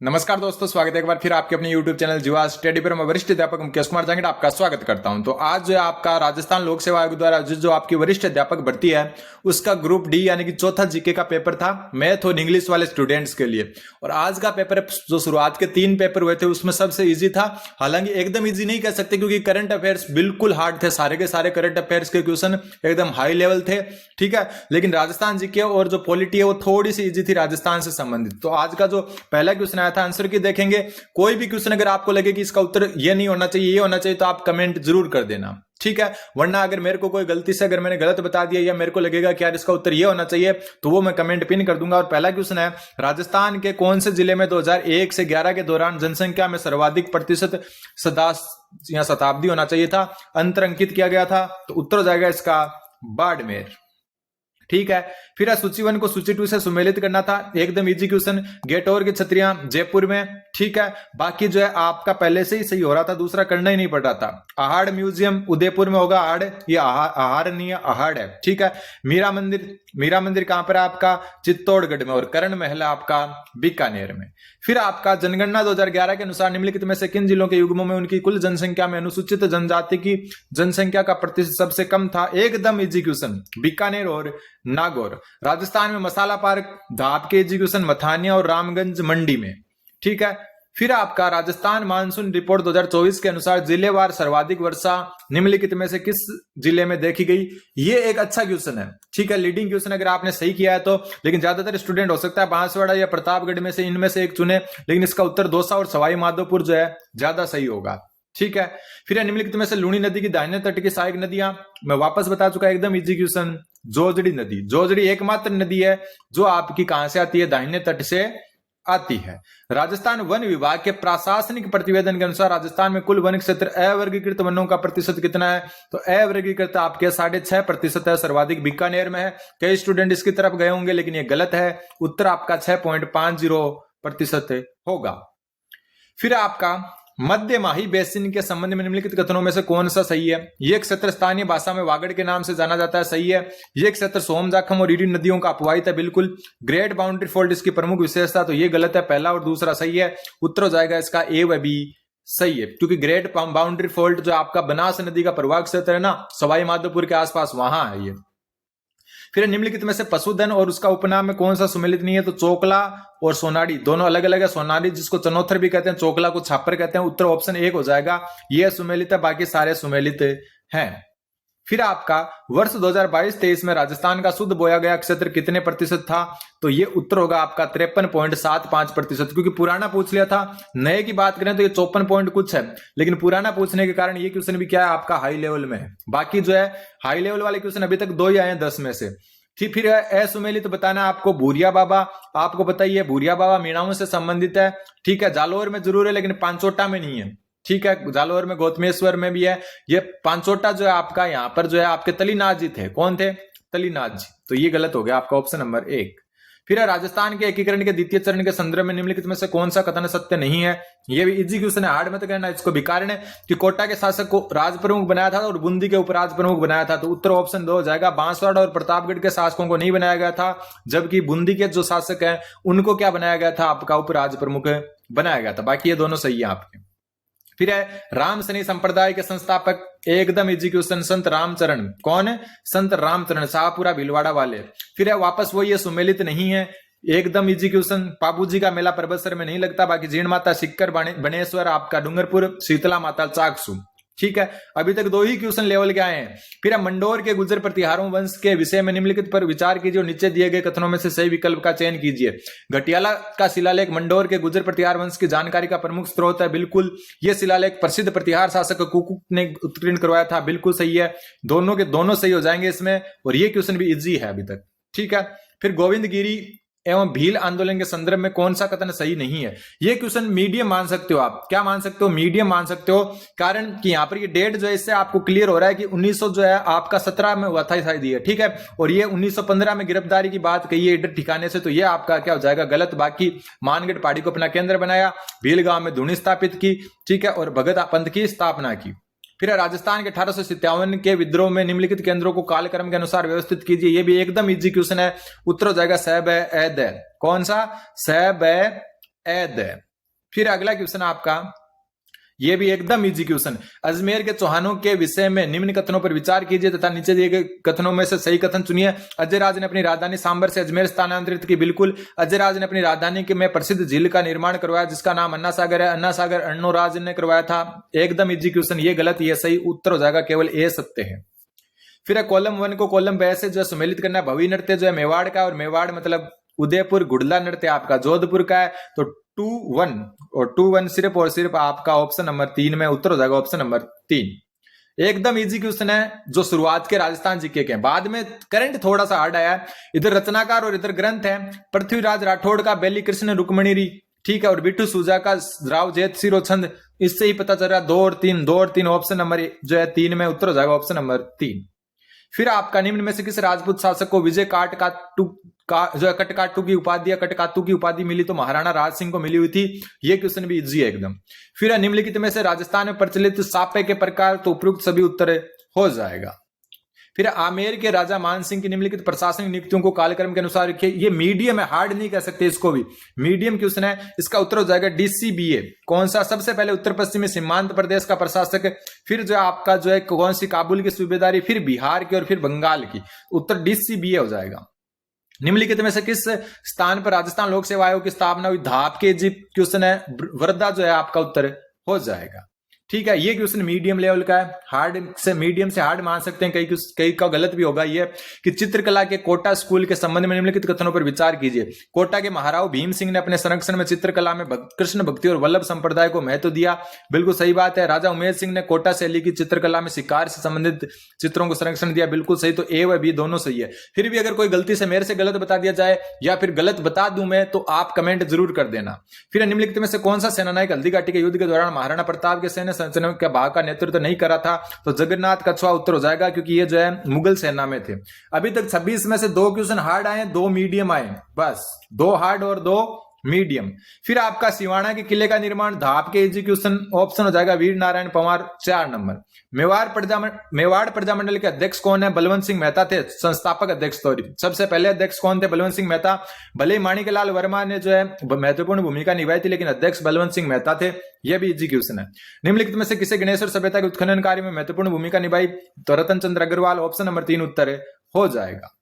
नमस्कार दोस्तों, स्वागत है एक बार फिर आपके अपने YouTube चैनल जीवा स्टडी पर। मैं वरिष्ठ अध्यापक मुकेश कुमार जांगड़ आपका स्वागत करता हूं। तो आज जो है आपका राजस्थान लोक सेवा आयोग द्वारा जो आपकी वरिष्ठ अध्यापक भर्ती है उसका ग्रुप डी यानी कि चौथा जीके का पेपर था मैथ और इंग्लिश वाले स्टूडेंट्स के लिए। और आज का पेपर जो शुरुआत के 3 पेपर हुए थे उसमें सबसे ईजी था। हालांकि एकदम ईजी नहीं कह सकते क्योंकि करंट अफेयर्स बिल्कुल हार्ड थे, सारे के सारे करंट अफेयर्स के क्वेश्चन एकदम हाई लेवल थे, ठीक है। लेकिन राजस्थान जीके और जो पॉलिटी है वो थोड़ी सी ईजी थी राजस्थान से संबंधित। तो आज का जो पहला क्वेश्चन आया था आंसर की देखेंगे। कोई भी क्वेश्चन अगर आपको लगे कि इसका उत्तर ये नहीं होना चाहिए, ये होना चाहिए, तो आप कमेंट जरूर कर देना, ठीक है। वरना अगर मेरे को कोई गलती से अगर मैंने गलत बता दिया या मेरे को लगेगा कि यार इसका उत्तर ये होना चाहिए तो वो मैं कमेंट पिन कर दूंगा। और पहला क्वेश्चन है, राजस्थान के कौन से जिले में 2001 से 11 के दौरान जनसंख्या में सर्वाधिक प्रतिशत शताब्दी होना चाहिए था, अंतर अंकित किया गया था? तो उत्तर हो जाएगा इसका बाड़मेर, ठीक है। फिर सूची 1 को सूची 2 से सुमेलित करना था, एकदम इजी क्वेश्चन। गेटोर की छतरियां जयपुर में, ठीक है। बाकी जो है आपका पहले से ही सही हो रहा था, दूसरा करना ही नहीं पड़ रहा था। अहाड़ म्यूजियम उदयपुर में होगा, अहाड़ ये अहाड़ नहीं है, अहाड़ है, ठीक है। मीरा मंदिर कहां पर है आपका? चित्तौड़गढ़ में। और करण महल आपका बीकानेर में। फिर आपका जनगणना 2011 के अनुसार निम्नलिखित में से किन जिलों के युग्मों में उनकी कुल जनसंख्या में अनुसूचित जनजाति की जनसंख्या का प्रतिशत सबसे कम था? एकदम इजी क्वेश्चन, बीकानेर और नागौर। राजस्थान में मसाला पार्क धाप के एजुकेशन मथानिया और रामगंज मंडी में, ठीक है। फिर आपका राजस्थान मानसून रिपोर्ट 2024 के अनुसार जिलेवार सर्वाधिक वर्षा निम्नलिखित में से किस जिले में देखी गई? ये एक अच्छा क्वेश्चन है, ठीक है। लीडिंग क्वेश्चन अगर आपने सही किया है तो, लेकिन ज्यादातर स्टूडेंट हो सकता है बांसवाड़ा या प्रतापगढ़ में से इनमें से एक चुने, लेकिन इसका उत्तर दौसा और सवाई माधोपुर जो है ज्यादा सही होगा, ठीक है। फिर निम्नलिखित में से लूणी नदी की दाहिने तट की सहायक नदियां, मैं वापस बता चुका, एकदम इजी क्वेश्चन। जोजड़ी नदी, जोजड़ी एकमात्र नदी है जो आपकी कहां से आती है? दाहिने तट से आती है। राजस्थान वन विभाग के प्रशासनिक प्रतिवेदन के अनुसार राजस्थान में कुल वन क्षेत्र अवर्गीकृत वनों का प्रतिशत कितना है? तो अवर्गीकृत आपके 6.5% है, सर्वाधिक बीकानेर में है। कई स्टूडेंट इसकी तरफ गए होंगे लेकिन ये गलत है, उत्तर आपका 6.50% होगा। फिर आपका मध्यमाही बेसिन के संबंध में निम्नलिखित कथनों में से कौन सा सही है? ये क्षेत्र स्थानीय भाषा में वागड़ के नाम से जाना जाता है, सही है। ये क्षेत्र सोम जाखम और ईडी नदियों का अपवाहित है, बिल्कुल। ग्रेट बाउंड्री फोल्ड इसकी प्रमुख विशेषता, तो ये गलत है, पहला और दूसरा सही है। उत्तर हो जाएगा इसका ए व बी सही है, क्योंकि ग्रेट बाउंड्री फोल्ड जो आपका बनास नदी का प्रवाह क्षेत्र है ना, सवाई माधोपुर के आसपास, वहां है ये। फिर निम्नलिखित में से पशुधन और उसका उपनाम में कौन सा सुमेलित नहीं है? तो चोकला और सोनाड़ी दोनों अलग अलग है। सोनाड़ी जिसको चनौथर भी कहते हैं, चोकला को छापर कहते हैं। उत्तर ऑप्शन 1 हो जाएगा, यह सुमेलित है, बाकी सारे सुमेलित हैं। फिर आपका वर्ष 2022-23 में राजस्थान का शुद्ध बोया गया क्षेत्र कितने प्रतिशत था? तो ये उत्तर होगा आपका 53.75%, क्योंकि पुराना पूछ लिया था। नए की बात करें तो ये 54 पॉइंट कुछ है, लेकिन पुराना पूछने के कारण ये क्वेश्चन भी क्या है आपका? हाई लेवल में है। बाकी जो है हाई लेवल वाले क्वेश्चन अभी तक 2 ही आए हैं 10 में से। ठीक, फिर असुमेलित बताना आपको भूरिया बाबा, आपको बताइए भूरिया बाबा मीणाओं से संबंधित है, ठीक है। जालोर में जरूर है लेकिन पांचोटा में नहीं है, ठीक है। जालोर में गौतमेश्वर में भी है। ये पांचोटा जो है आपका यहाँ पर जो है आपके तलीनाथ जी थे, कौन थे? तलीनाथ जी। तो ये गलत हो गया आपका ऑप्शन नंबर 1। फिर है राजस्थान के एकीकरण के द्वितीय चरण के संदर्भ में निम्नलिखित में से कौन सा कथन सत्य नहीं है? ये भी इजी क्वेश्चन है, हार्ड मत करना इसको भी। कारण है कि कोटा के शासक को राज प्रमुख बनाया था और बूंदी के उपराज प्रमुख बनाया था, तो उत्तर ऑप्शन 2 हो जाएगा। बांसवाड़ा और प्रतापगढ़ के शासकों को नहीं बनाया गया था, जबकि बूंदी के जो शासक हैं उनको क्या बनाया गया था? आपका उपराज प्रमुख बनाया गया था। बाकी ये दोनों सही है आपके। फिर है राम सनी संप्रदाय के संस्थापक, एकदम इजी क्वेश्चन, संत रामचरण। कौन है? संत रामचरण, शाहपुरा भीलवाड़ा वाले। फिर है वापस वो, ये सुमेलित नहीं है, एकदम इजी क्वेश्चन। पाबूजी का मेला परबतसर में नहीं लगता, बाकी जीण माता सिक्कर बनेश्वर आपका डूंगरपुर, शीतला माता चाकसू, ठीक है। अभी तक 2 ही क्वेश्चन लेवल के आए हैं। फिर मंडोर के गुर्जर प्रतिहारों वंश के विषय में निम्नलिखित पर विचार कीजिए और नीचे दिए गए कथनों में से सही विकल्प का चयन कीजिए। घटियाला का शिलालेख मंडोर के गुर्जर प्रतिहार वंश की जानकारी का प्रमुख स्रोत है, बिल्कुल। यह शिलालेख प्रसिद्ध प्रतिहार शासक कुकुक ने उत्कीर्ण करवाया था, बिल्कुल सही है। दोनों के दोनों सही हो जाएंगे इसमें, और ये क्वेश्चन भी इजी है अभी तक, ठीक है। फिर गोविंद गिरी एवं भील आंदोलन के संदर्भ में कौन सा कथन सही नहीं है? ये क्वेश्चन मीडियम मान सकते हो आप, क्या मान सकते हो? मीडियम मान सकते हो, कारण कि यहाँ पर ये डेट जो है इससे आपको क्लियर हो रहा है कि 1900 जो है आपका 17 में हुआ था शायद ये, ठीक है। और ये 1915 में गिरफ्तारी की बात कही है इधर ठिकाने से, तो ये आपका क्या हो जाएगा? गलत। बाकी मानगढ़ पहाड़ी को अपना केंद्र बनाया, भील गांव में धुनी स्थापित की, ठीक है, और भगत पंथ की स्थापना की। फिर राजस्थान के 1857 के विद्रोह में निम्नलिखित केंद्रों को कालक्रम के अनुसार व्यवस्थित कीजिए। ये भी एकदम इजी क्वेश्चन है, उत्तर हो जाएगा स ब ए द। कौन सा? स ब ए द, फिर अगला क्वेश्चन आपका, ये भी एकदम इजी क्वेश्चन। अजमेर के चौहानों के विषय में निम्न कथनों पर विचार कीजिए तथा नीचे दिए गए कथनों में से सही कथन चुनिए। अजय राज ने अपनी राजधानी सांबर से अजमेर स्थानांतरित की। बिल्कुल, अजय राज ने अपनी राजधानी में प्रसिद्ध झील का निर्माण करवाया जिसका नाम अन्ना सागर है। अन्ना सागर अर्णोराज ने करवाया था। एकदम इजी क्वेश्चन, ये गलत, ये सही उत्तर हो जाएगा, केवल ए सत्य है। फिर है कॉलम 1 को कॉलम 2 से जो है सम्मिलित करना है। भवी नृत्य जो है मेवाड़ का, और मेवाड़ मतलब उदयपुर। गुड़ला नृत्य आपका जोधपुर का है। तो 2-1 और 2-1 सिर्फ और सिर्फ आपका ऑप्शन नंबर 3 में उत्तर हो जाएगा, ऑप्शन नंबर 3। एकदम इजी क्वेश्चन है जो शुरुआत के राजस्थान जीके के, बाद में करंट थोड़ा सा हार्ड आया। इधर रचनाकार और इधर ग्रंथ है। पृथ्वीराज राठौड़ का बेली कृष्ण रुक्मणी, ठीक है, और बिट्टू सूजा का राव जेत सिरो छंद। इससे ही पता चल रहा है 2 और 3 ऑप्शन नंबर जो है 3 में उत्तर हो जाएगा, ऑप्शन नंबर 3। फिर आपका निम्न में से किस राजपूत शासक को विजय काटकाटू का जो है कटकाटू की उपाधि या कटकातू की उपाधि मिली? तो महाराणा राज सिंह को मिली हुई थी। ये क्वेश्चन भी इजी है एकदम। फिर निम्नलिखित में से राजस्थान में प्रचलित सापे के प्रकार, तो उपयुक्त सभी उत्तर हो जाएगा। फिर आमेर के राजा मान सिंह की निम्नलिखित प्रशासनिक नियुक्तियों को कालक्रम के अनुसार रखिए। ये मीडियम है, हार्ड नहीं कह सकते इसको भी, मीडियम क्वेश्चन है। इसका उत्तर हो जाएगा डीसीबीए। कौन सा? सबसे पहले उत्तर पश्चिमी सीमांत प्रदेश का प्रशासक, फिर जो आपका जो है कौन सी काबुल की सूबेदारी, फिर बिहार की, और फिर बंगाल की। उत्तर डीसीबीए हो जाएगा। निम्नलिखित में से किस स्थान पर राजस्थान लोक सेवा आयोग की स्थापना हुई? धाप के जी क्वेश्चन है। वर्धा जो है आपका उत्तर हो जाएगा। ठीक है, ये क्वेश्चन मीडियम लेवल का है, हार्ड से मीडियम से हार्ड मान सकते हैं। कई का गलत भी होगा। ये कि चित्रकला के कोटा स्कूल के संबंध में निम्नलिखित कथनों पर विचार कीजिए। कोटा के महाराव भीम सिंह ने अपने संरक्षण में चित्रकला में कृष्ण भक्ति और वल्लभ संप्रदाय को महत्व दिया। बिल्कुल सही बात है। राजा उमेद सिंह ने कोटा शैली की चित्रकला में शिकार से संबंधित चित्रों को संरक्षण दिया। बिल्कुल सही। तो ए व बी दोनों सही है। फिर भी अगर कोई गलती से मेरे से गलत बता दिया जाए या फिर गलत बता दूं मैं, तो आप कमेंट जरूर कर देना। फिर निम्नलिखित में से कौन सा सेनानायक हल्दी घाटी के युद्ध के दौरान महाराणा प्रताप के सैन्य संरचना के भाग का नेतृत्व नहीं करा था? तो जगन्नाथ कछुआ उत्तर हो जाएगा, क्योंकि ये जो है मुगल सेना में थे। अभी तक 26 में से 2 क्वेश्चन हार्ड आए, 2 मीडियम आए, बस 2 हार्ड और 2 मीडियम। फिर आपका सिवाना के किले का निर्माण, धाप के एग्जीक्यूशन, ऑप्शन हो जाएगा वीर नारायण पंवार 4 नंबर। मेवाड़ प्रजामंडल के अध्यक्ष कौन है? बलवंत सिंह मेहता थे, संस्थापक अध्यक्ष। सॉरी, सबसे पहले अध्यक्ष कौन थे? बलवंत सिंह मेहता। भले ही माणिकलाल वर्मा ने जो है महत्वपूर्ण भूमिका निभाई थी, लेकिन अध्यक्ष बलवंत सिंह मेहता थे। यह भी इजी क्वेश्चन है। निम्नलिखित में से किसे गणेश्वर सभ्यता के उत्खनन कार्य में महत्वपूर्ण भूमिका निभाई? तो रतन चंद्र अग्रवाल, ऑप्शन नंबर 3 उत्तर हो जाएगा।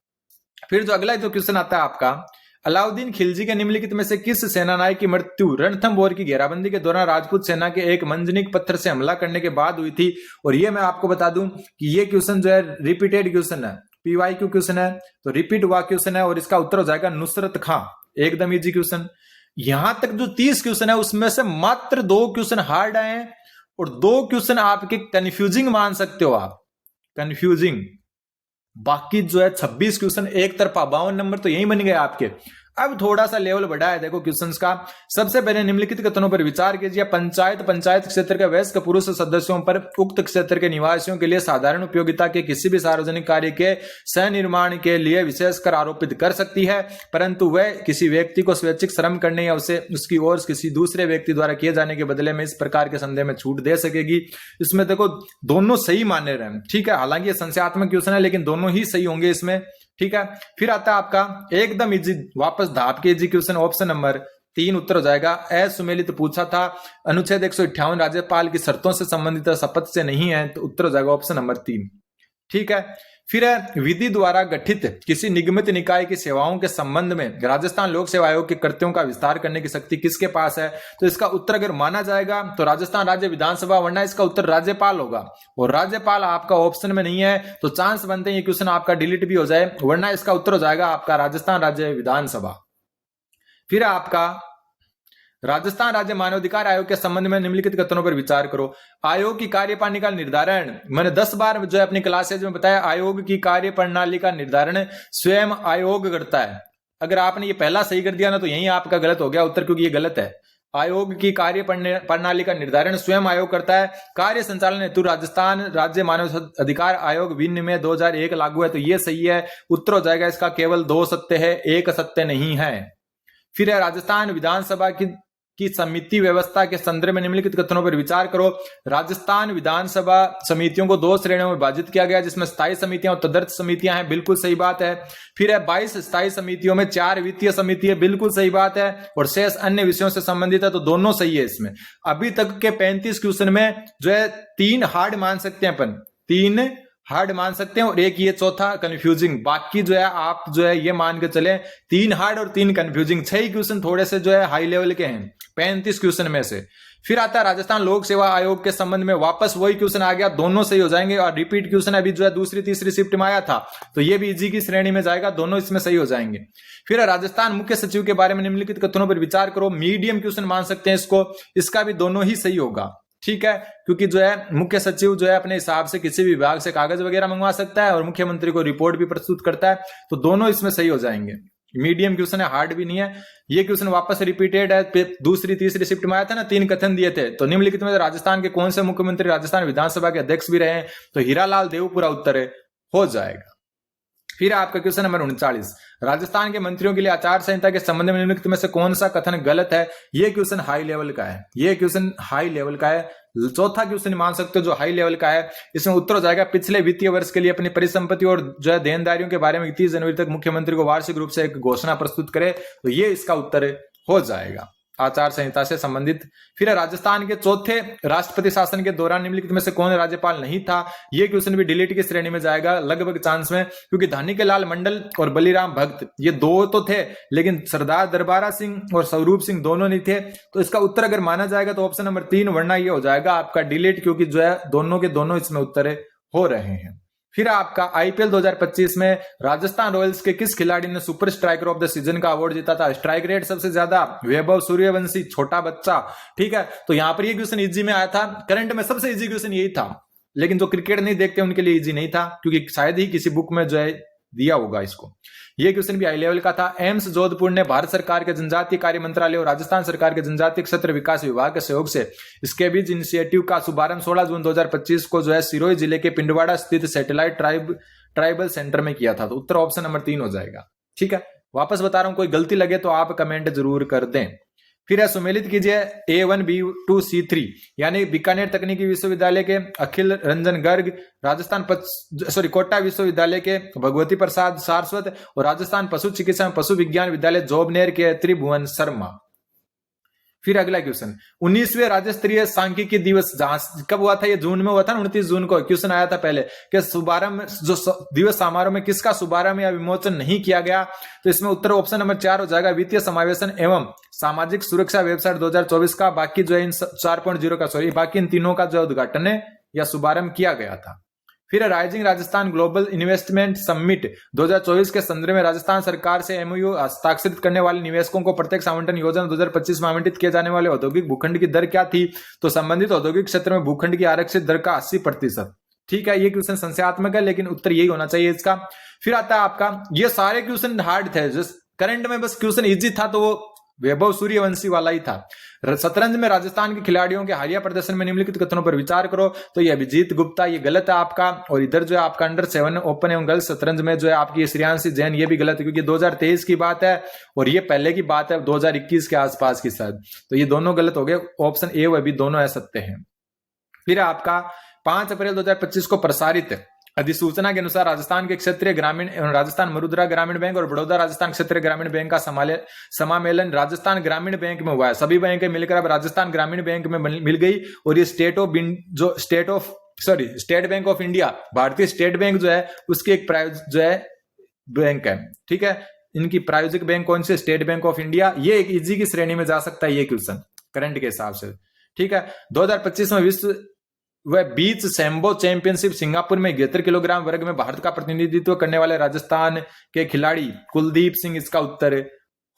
फिर जो अगला जो क्वेश्चन आता है आपका, अलाउद्दीन खिलजी के निम्नलिखित में से किस सेनानायक की मृत्यु रणथंभौर की घेराबंदी के दौरान राजपूत सेना के एक मंजनीक पत्थर से हमला करने के बाद हुई थी? और ये मैं आपको बता दूं कि ये क्वेश्चन जो है रिपीटेड क्वेश्चन है, पीवाईक्यू क्वेश्चन है, तो रिपीट हुआ क्वेश्चन है, और इसका उत्तर हो जाएगा नुसरत खां। एकदम इजी क्वेश्चन। यहां तक जो 30 क्वेश्चन है उसमें से मात्र 2 क्वेश्चन हार्ड आए हैं और 2 क्वेश्चन आपके कंफ्यूजिंग मान सकते हो आप, कंफ्यूजिंग। बाकी जो है 26 क्वेश्चन एक तरफा 52 नंबर तो यही बन गए आपके। अब थोड़ा सा लेवल बढ़ा है देखो क्वेश्चंस का। सबसे पहले निम्नलिखित कथनों पर विचार कीजिए। पंचायत क्षेत्र के वयस्क पुरुष सदस्यों पर उक्त क्षेत्र के निवासियों के लिए साधारण उपयोगिता के किसी भी सार्वजनिक कार्य के सनिर्माण के लिए विशेषकर आरोपित कर सकती है, परंतु वह किसी व्यक्ति को स्वैच्छिक श्रम करने या उसे उसकी ओर किसी दूसरे व्यक्ति द्वारा किए जाने के बदले में इस प्रकार के संदेह में छूट दे सकेगी। इसमें देखो दोनों सही माने रहे, ठीक है, हालांकि ये संशयात्मक क्वेश्चन है लेकिन दोनों ही सही होंगे इसमें, ठीक है। फिर आता है आपका एकदम इजी, वापस धाप के इजी क्वेश्चन, ऑप्शन नंबर 3 उत्तर हो जाएगा। असुमेलित पूछा था, अनुच्छेद 158 राज्यपाल की शर्तों से संबंधित शपथ से नहीं है, तो उत्तर हो जाएगा ऑप्शन नंबर 3, ठीक है। फिर है विधि द्वारा गठित किसी निगमित निकाय की सेवाओं के संबंध में राजस्थान लोक सेवा आयोग के कर्तव्यों का विस्तार करने की शक्ति किसके पास है? तो इसका उत्तर अगर माना जाएगा तो राजस्थान राज्य विधानसभा, वरना इसका उत्तर राज्यपाल होगा। और राज्यपाल आपका ऑप्शन में नहीं है तो चांस बनते हैं ये क्वेश्चन आपका डिलीट भी हो जाए, वरना इसका उत्तर हो जाएगा आपका राजस्थान राज्य विधानसभा। फिर आपका राजस्थान राज्य मानवाधिकार आयोग के संबंध में निम्नलिखित कथनों पर विचार करो। आयोग की कार्यप्रणाली का निर्धारण, मैंने 10 बार जो है अपनी क्लासेज में बताया, आयोग की कार्यप्रणाली का निर्धारण स्वयं आयोग करता है। अगर आपने ये पहला सही कर दिया ना तो यही आपका गलत हो गया उत्तर, क्योंकि ये गलत है। आयोग की कार्य प्रणाली का निर्धारण स्वयं आयोग करता है। कार्य संचालन हेतु राजस्थान राज्य मानव अधिकार आयोग विनियम 2001 लागू है, तो ये सही है। उत्तर हो जाएगा इसका केवल 2 सत्य है, 1 सत्य नहीं है। फिर है राजस्थान विधानसभा की की समिति व्यवस्था के संदर्भ में निम्नलिखित कथनों पर विचार करो। राजस्थान विधानसभा समितियों को 2 श्रेणियों में विभाजित किया गया, जिसमें स्थायी समितियां और तदर्थ समितियां हैं, बिल्कुल सही बात है। फिर है 22 स्थायी समितियों में 4 वित्तीय समिति है, बिल्कुल सही बात है, और शेष अन्य विषयों से संबंधित है, तो दोनों सही है इसमें। अभी तक के 35 क्वेश्चन में जो है 3 हार्ड मान सकते हैं अपन, 3 हार्ड मान सकते हैं और एक ये चौथा कंफ्यूजिंग। बाकी जो है आप जो है ये मान के चले 3 हार्ड और 3 कंफ्यूजिंग। 6 क्वेश्चन थोड़े से जो है हाई लेवल के हैं 35 क्वेश्चन में से। फिर आता है राजस्थान लोक सेवा आयोग के संबंध में, वापस वही क्वेश्चन आ गया, दोनों सही हो जाएंगे। और रिपीट क्वेश्चन अभी जो है दूसरी तीसरी शिफ्ट में आया था, तो ये भी इजी की श्रेणी में जाएगा, दोनों इसमें सही हो जाएंगे। फिर राजस्थान मुख्य सचिव के बारे में निम्नलिखित कथनों पर विचार करो। मीडियम क्वेश्चन मान सकते हैं इसको, इसका भी दोनों ही सही होगा, ठीक है, क्योंकि जो है मुख्य सचिव जो है अपने हिसाब से किसी भी विभाग से कागज वगैरह मंगवा सकता है और मुख्यमंत्री को रिपोर्ट भी प्रस्तुत करता है, तो दोनों इसमें सही हो जाएंगे। मीडियम क्वेश्चन है, हार्ड भी नहीं है। ये क्वेश्चन वापस रिपीटेड है, दूसरी तीसरी शिफ्ट में आया था ना, 3 कथन दिए थे, तो निम्नलिखित में राजस्थान के कौन से मुख्यमंत्री राजस्थान विधानसभा के अध्यक्ष भी रहे हैं, तो हीरालाल देवपुरा उत्तर है, हो जाएगा। फिर आपका क्वेश्चन नंबर 39, राजस्थान के मंत्रियों के लिए आचार संहिता के संबंध में निम्नलिखित में से कौन सा कथन गलत है। ये क्वेश्चन हाई लेवल का है, ये क्वेश्चन हाई लेवल का है। चौथा क्वेश्चन मान सकते हो जो हाई लेवल का है, इसमें उत्तर हो जाएगा पिछले वित्तीय वर्ष के लिए अपनी परिसंपत्ति और जो है देनदारियों के बारे में 31 जनवरी तक मुख्यमंत्री को वार्षिक रूप से एक घोषणा प्रस्तुत करे, तो ये इसका उत्तर हो जाएगा आचार संहिता से संबंधित। फिर राजस्थान के चौथे राष्ट्रपति शासन के दौरान निम्नलिखित में से कौन राज्यपाल नहीं था। यह क्वेश्चन भी डिलीट की श्रेणी में जाएगा लगभग चांस में, क्योंकि धानीकेलाल मंडल और बलीराम भगत ये 2 तो थे, लेकिन सरदार दरबारा सिंह और स्वरूप सिंह दोनों नहीं थे। तो इसका उत्तर अगर माना जाएगा तो ऑप्शन नंबर 3, वरना ये हो जाएगा आपका डिलीट, क्योंकि जो है दोनों के दोनों इसमें उत्तर हो रहे हैं। फिर आपका आईपीएल 2025 में राजस्थान रॉयल्स के किस खिलाड़ी ने super striker of the season का अवार्ड जीता था। स्ट्राइक रेट सबसे ज्यादा वैभव सूर्यवंशी, छोटा बच्चा, ठीक है। तो यहां पर ये क्वेश्चन इजी में आया था, करंट में सबसे इजी क्वेश्चन यही था, लेकिन जो क्रिकेट नहीं देखते उनके लिए इजी नहीं था, क्योंकि शायद ही किसी बुक में जो है दिया होगा इसको। यह क्वेश्चन भी हाई लेवल का था। एम्स जोधपुर ने भारत सरकार के जनजातीय कार्य मंत्रालय और राजस्थान सरकार के जनजातीय क्षेत्र विकास विभाग के सहयोग से इसके बीच इनिशिएटिव का शुभारंभ 16 जून 2025 को जो है सिरोही जिले के पिंडवाड़ा स्थित सैटेलाइट ट्राइबल सेंटर में किया था। तो उत्तर ऑप्शन नंबर 3 हो जाएगा, ठीक है। वापस बता रहा हूं, कोई गलती लगे तो आप कमेंट जरूर कर दें। फिर है सुमेलित कीजिए A1 B2 C3 यानी बीकानेर तकनीकी विश्वविद्यालय के अखिल रंजन गर्ग, राजस्थान कोटा विश्वविद्यालय के भगवती प्रसाद सारस्वत और राजस्थान पशु चिकित्सा पशु विज्ञान विद्यालय जोबनेर के त्रिभुवन शर्मा। फिर अगला क्वेश्चन, 19वें राज्य स्तरीय सांख्यिकी दिवस कब हुआ था। ये जून में हुआ था ना, 29 जून को। क्वेश्चन आया था पहले कि शुभारंभ जो दिवस समारोह में किसका शुभारंभ या विमोचन नहीं किया गया। तो इसमें उत्तर ऑप्शन नंबर 4 हो जाएगा, वित्तीय समावेशन एवं सामाजिक सुरक्षा वेबसाइट 2024 का। बाकी जो है इन 4.0 का बाकी इन तीनों का जो उद्घाटन है या शुभारंभ किया गया था। फिर rising Rajasthan global investment summit 2024 के संदर्भ में राजस्थान सरकार से एमओयू हस्ताक्षरित करने वाले निवेशकों को प्रत्यक्ष आवंटन योजना 2025 में आवंटित किए जाने वाले औद्योगिक भूखंड की दर क्या थी। तो संबंधित औद्योगिक क्षेत्र में भूखंड की आरक्षित दर का 80%, ठीक है। ये क्वेश्चन संशयात्मक है, लेकिन उत्तर यही होना चाहिए इसका। फिर आता है आपका, ये सारे क्वेश्चन हार्ड थे, जिस करंट में बस क्वेश्चन इजी था तो वो वैभव सूर्यवंशी वाला ही था। शतरंज में राजस्थान के खिलाड़ियों के हालिया प्रदर्शन में निम्नलिखित कथनों पर विचार करो। तो ये अभिजीत गुप्ता, ये गलत है आपका। और इधर जो है आपका अंडर-7 ओपन एवं गर्ल्स शतरंज में जो है आपकी श्रेयांशी जैन, ये भी गलत है, क्योंकि 2023 की बात है और ये पहले की बात है 2021 के आसपास की शायद। तो ये दोनों गलत हो गए, ऑप्शन ए व बी दोनों असत्य हैं। फिर आपका 5 अप्रैल 2025 को प्रसारित अधिसूचना के अनुसार राजस्थान के क्षेत्रीय ग्रामीण एवं राजस्थान मरुद्रा ग्रामीण बैंक और बड़ौदा राजस्थान क्षेत्रीय ग्रामीण बैंक का समामेलन राजस्थान ग्रामीण बैंक में हुआ है। सभी बैंक मिलकर अब राजस्थान ग्रामीण बैंक में मिल गई। और ये स्टेट बैंक ऑफ इंडिया, भारतीय स्टेट बैंक जो है उसकी एक जो है बैंक है, ठीक है। इनकी प्रायोजिक बैंक कौन सी, स्टेट बैंक ऑफ इंडिया। ये एक इजी की श्रेणी में जा सकता है ये क्वेश्चन करंट के हिसाब से, ठीक है। 2025 में विश्व वह बीच सैम्बो चैंपियनशिप सिंगापुर में 71 किलोग्राम वर्ग में भारत का प्रतिनिधित्व करने वाले राजस्थान के खिलाड़ी कुलदीप सिंह, इसका उत्तर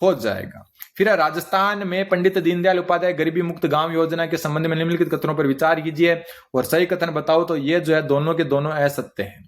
हो जाएगा। फिर राजस्थान में पंडित दीनदयाल उपाध्याय गरीबी मुक्त गांव योजना के संबंध में निम्नलिखित कथनों पर विचार कीजिए और सही कथन बताओ। तो ये जो है दोनों के दोनों असत्य हैं,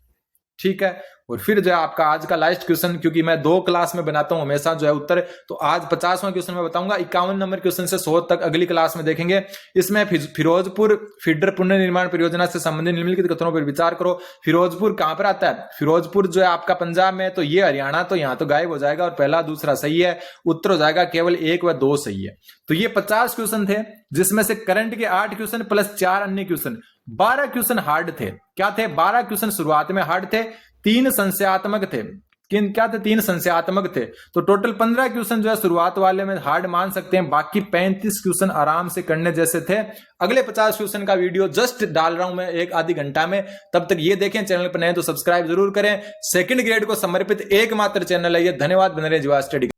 ठीक है। और फिर जो है आपका आज का लास्ट क्वेश्चन, क्योंकि मैं 2 क्लास में बनाता हूं हमेशा जो है उत्तर, तो आज 50वां क्वेश्चन मैं बताऊंगा। 51 नंबर क्वेश्चन से 100 तक अगली क्लास में देखेंगे। इसमें फिरोजपुर फीडर पुनर्निर्माण परियोजना से संबंधित निम्नलिखित कथनों पर विचार करो। फिरोजपुर कहां पर आता है? फिरोजपुर जो है आपका पंजाब में, तो ये हरियाणा, तो यहां तो गायब हो जाएगा और पहला दूसरा सही है। उत्तर हो जाएगा केवल 1 व 2 सही है। तो ये 50 क्वेश्चन थे, जिसमें से करंट के 8 क्वेश्चन प्लस 4 अन्य क्वेश्चन, 12 क्वेश्चन हार्ड थे। क्या थे? 12 क्वेश्चन शुरुआत में हार्ड थे, 3 संशयात्मक थे। क्या थे? 3 संशयात्मक थे। तो टोटल 15 क्वेश्चन जो है शुरुआत वाले में हार्ड मान सकते हैं, बाकी 35 क्वेश्चन आराम से करने जैसे थे। अगले 50 क्वेश्चन का वीडियो जस्ट डाल रहा हूं मैं 1 आधी घंटा में, तब तक ये देखें। चैनल पर नए तो सब्सक्राइब जरूर करें। सेकंड ग्रेड को समर्पित एकमात्र चैनल है ये। धन्यवाद। बने रहे जीवा स्टडी।